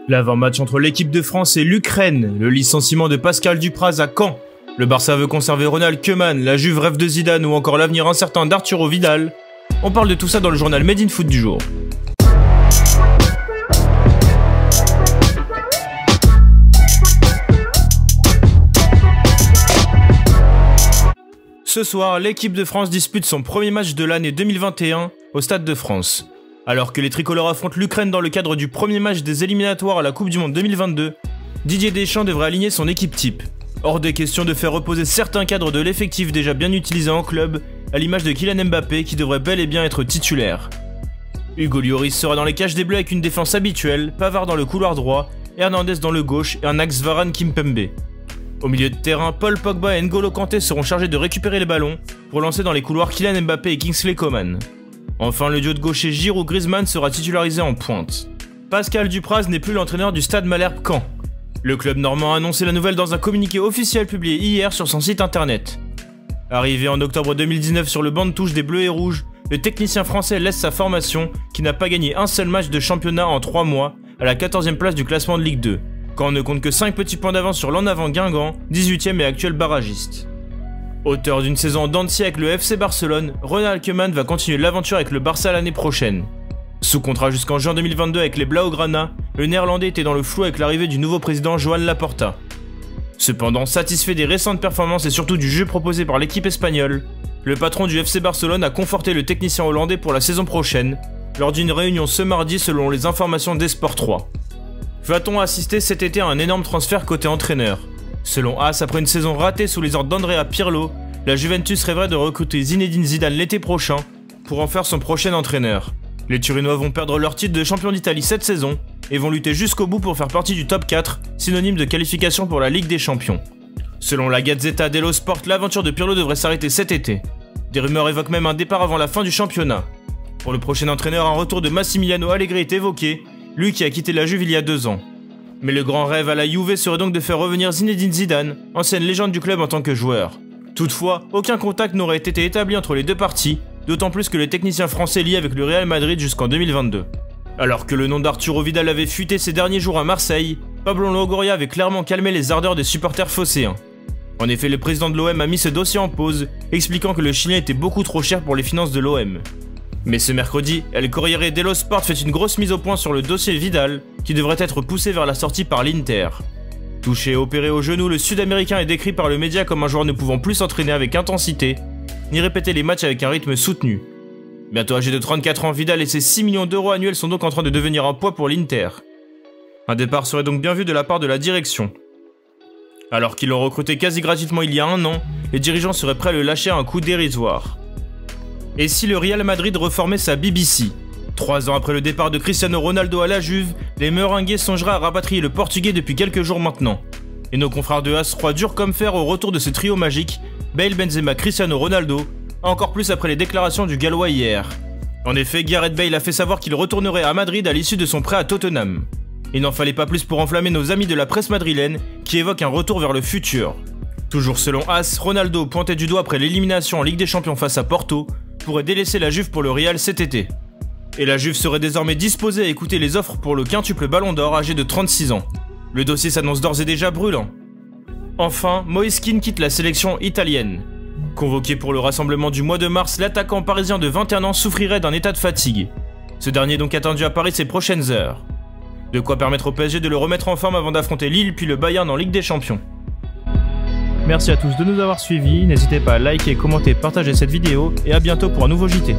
L'avant-match entre l'équipe de France et l'Ukraine, le licenciement de Pascal Dupraz à Caen, le Barça veut conserver Ronald Koeman, la Juve rêve de Zidane ou encore l'avenir incertain d'Arturo Vidal. On parle de tout ça dans le journal Made in Foot du jour. Ce soir, l'équipe de France dispute son premier match de l'année 2021 au Stade de France. Alors que les tricolores affrontent l'Ukraine dans le cadre du premier match des éliminatoires à la Coupe du Monde 2022, Didier Deschamps devrait aligner son équipe type. Hors des questions de faire reposer certains cadres de l'effectif déjà bien utilisés en club, à l'image de Kylian Mbappé qui devrait bel et bien être titulaire. Hugo Lloris sera dans les cages des Bleus avec une défense habituelle, Pavard dans le couloir droit, Hernandez dans le gauche et un axe Varane-Kimpembe. Au milieu de terrain, Paul Pogba et N'Golo Kanté seront chargés de récupérer les ballons pour lancer dans les couloirs Kylian Mbappé et Kingsley Coman. Enfin, le duo de gaucher Giroud-Griezmann sera titularisé en pointe. Pascal Dupraz n'est plus l'entraîneur du Stade Malherbe Caen. Le club normand a annoncé la nouvelle dans un communiqué officiel publié hier sur son site internet. Arrivé en octobre 2019 sur le banc de touche des Bleus et Rouges, le technicien français laisse sa formation qui n'a pas gagné un seul match de championnat en 3 mois à la 14e place du classement de Ligue 2, quand on ne compte que 5 petits points d'avance sur l'en avant Guingamp, 18e et actuel barragiste. Auteur d'une saison en dents de scie avec le FC Barcelone, Ronald Koeman va continuer l'aventure avec le Barça l'année prochaine. Sous contrat jusqu'en juin 2022 avec les Blaugrana, le néerlandais était dans le flou avec l'arrivée du nouveau président Joan Laporta. Cependant, satisfait des récentes performances et surtout du jeu proposé par l'équipe espagnole, le patron du FC Barcelone a conforté le technicien hollandais pour la saison prochaine, lors d'une réunion ce mardi selon les informations d'Esport 3. Va-t-on assister cet été à un énorme transfert côté entraîneur? Selon AS, après une saison ratée sous les ordres d'Andrea Pirlo, la Juventus rêverait de recruter Zinedine Zidane l'été prochain pour en faire son prochain entraîneur. Les Turinois vont perdre leur titre de champion d'Italie cette saison et vont lutter jusqu'au bout pour faire partie du top 4, synonyme de qualification pour la Ligue des Champions. Selon la Gazzetta dello Sport, l'aventure de Pirlo devrait s'arrêter cet été. Des rumeurs évoquent même un départ avant la fin du championnat. Pour le prochain entraîneur, un retour de Massimiliano Allegri est évoqué, lui qui a quitté la Juve il y a 2 ans. Mais le grand rêve à la Juve serait donc de faire revenir Zinedine Zidane, ancienne légende du club en tant que joueur. Toutefois, aucun contact n'aurait été établi entre les deux parties, d'autant plus que le technicien français lié avec le Real Madrid jusqu'en 2022. Alors que le nom d'Arturo Vidal avait fuité ces derniers jours à Marseille, Pablo Longoria avait clairement calmé les ardeurs des supporters phocéens. En effet, le président de l'OM a mis ce dossier en pause, expliquant que le Chilien était beaucoup trop cher pour les finances de l'OM. Mais ce mercredi, El Corriere dello Sport fait une grosse mise au point sur le dossier Vidal, qui devrait être poussé vers la sortie par l'Inter. Touché et opéré au genou, le Sud-Américain est décrit par le média comme un joueur ne pouvant plus s'entraîner avec intensité, ni répéter les matchs avec un rythme soutenu. Bientôt âgé de 34 ans, Vidal et ses 6 millions d'euros annuels sont donc en train de devenir un poids pour l'Inter. Un départ serait donc bien vu de la part de la direction. Alors qu'ils l'ont recruté quasi gratuitement il y a 1 an, les dirigeants seraient prêts à le lâcher à un coût dérisoire. Et si le Real Madrid reformait sa BBC? 3 ans après le départ de Cristiano Ronaldo à la Juve, les Merengues songeraient à rapatrier le Portugais depuis quelques jours maintenant. Et nos confrères de AS croient dur comme fer au retour de ce trio magique, Bale, Benzema, Cristiano Ronaldo, encore plus après les déclarations du Gallois hier. En effet, Gareth Bale a fait savoir qu'il retournerait à Madrid à l'issue de son prêt à Tottenham. Il n'en fallait pas plus pour enflammer nos amis de la presse madrilène, qui évoquent un retour vers le futur. Toujours selon AS, Ronaldo, pointé du doigt après l'élimination en Ligue des Champions face à Porto, pourrait délaisser la Juve pour le Real cet été. Et la Juve serait désormais disposée à écouter les offres pour le quintuple Ballon d'Or âgé de 36 ans. Le dossier s'annonce d'ores et déjà brûlant. Enfin, Moise Kean quitte la sélection italienne. Convoqué pour le rassemblement du mois de mars, l'attaquant parisien de 21 ans souffrirait d'un état de fatigue. Ce dernier est donc attendu à Paris ces prochaines heures. De quoi permettre au PSG de le remettre en forme avant d'affronter Lille puis le Bayern en Ligue des Champions. Merci à tous de nous avoir suivis, n'hésitez pas à liker, commenter, partager cette vidéo et à bientôt pour un nouveau JT.